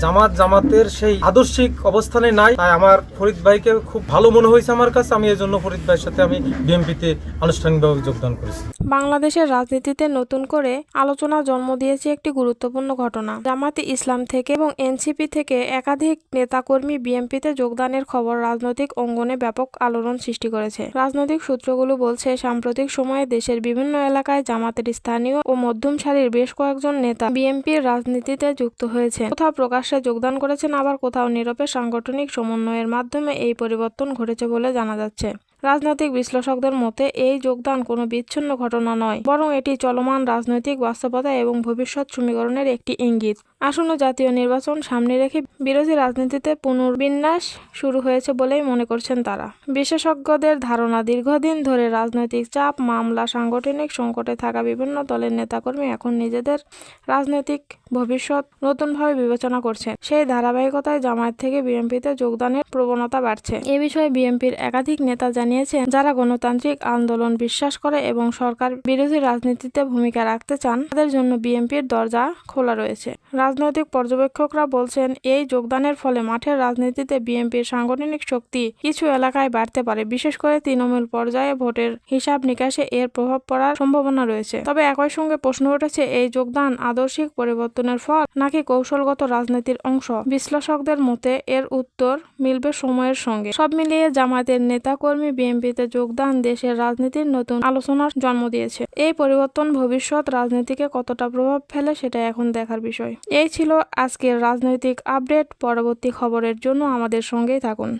জামাতের সেই আদর্শিক অবস্থানে নাই, তাই আমার ফরিদ ভাইকে খুব ভালো মনে হয়েছে আমার কাছে। আমি এই জন্য ফরিদ ভাইয়ের সাথে আমি বিএনপিতে আনুষ্ঠানিকভাবে যোগদান করেছি। বাংলাদেশের রাজনীতিতে নতুন করে আলোচনা জন্ম দিয়েছে একটি গুরুত্বপূর্ণ ঘটনা। জামাতে ইসলাম থেকে এবং এনসিপি থেকে একাধিক নেতাকর্মী বিএনপিতে যোগদানের খবর রাজনৈতিক অঙ্গনে ব্যাপক আলোড়ন সৃষ্টি করেছে। রাজনৈতিক সূত্রগুলো বলছে, সাম্প্রতিক সময়ে দেশের বিভিন্ন এলাকায় জামাতের স্থানীয় ও মধ্যম সারির বেশ কয়েকজন নেতা বিএনপির রাজনীতিতে যুক্ত হয়েছে। কোথাও প্রকাশ্যে যোগদান করেছেন, আবার কোথাও নীরবে সাংগঠনিক সমন্বয়ের মাধ্যমে এই পরিবর্তন ঘটেছে বলে জানা যাচ্ছে। রাজনৈতিক বিশ্লেষকদের মতে এই যোগদান কোনো বিচ্ছিন্ন ঘটনা নয়, বরং এটি চলমান রাজনৈতিক বাস্তবতা এবং ভবিষ্যৎ সমীকরণের একটি ইঙ্গিত। আসন্ন জাতীয় নির্বাচন সামনে রেখে বিরোধী রাজনীতিতে পুনর্বিন্যাস শুরু হয়েছে বলেই মনে করছেন তারা। বিশেষজ্ঞদের ধারণা, দীর্ঘদিন ধরে রাজনৈতিক চাপ, মামলা, সাংগঠনিক সংকটে থাকা বিভিন্ন দলের নেতাকর্মী এখন নিজেদের রাজনৈতিক ভবিষ্যৎ নতুনভাবে বিবেচনা করছেন। সেই ধারাবাহিকতায় জামায়াত থেকে বিএনপিতে যোগদানের প্রবণতা বাড়ছে। এ বিষয়ে বিএনপির একাধিক নেতা জানিয়েছেন, যারা গণতান্ত্রিক আন্দোলন বিশ্বাস করে এবং সরকার বিরোধী রাজনীতিতে ভূমিকা রাখতে চান, তাদের জন্য বিএনপির দরজা খোলা রয়েছে। রাজনৈতিক পর্যবেক্ষকরা বলছেন, এই যোগদানের ফলে মাঠের রাজনীতিতে বিএনপির সাংগঠনিক শক্তি কিছু এলাকায় বাড়তে পারে। বিশেষ করে তৃণমূল পর্যায়ে ভোটের হিসাব নিকাশে এর প্রভাব পড়ার সম্ভাবনা রয়েছে। তবে একই সঙ্গে প্রশ্ন উঠেছে, এই যোগদান আদর্শিক পরিবর্তনের ফল নাকি কৌশলগত রাজনীতির অংশ? বিশ্লেষকদের মতে এর উত্তর মিলবে সময়ের সঙ্গে। সব মিলিয়ে জামায়াতের নেতাকর্মী বিএনপিতে যোগদান দেশের রাজনীতির নতুন আলোচনার জন্ম দিয়েছে। এই পরিবর্তন ভবিষ্যৎ রাজনীতিকে কতটা প্রভাব ফেলে সেটা এখন দেখার বিষয়। এই ছিল আজকের রাজনৈতিক আপডেট। পরবর্তী খবরের জন্য আমাদের সঙ্গেই থাকুন।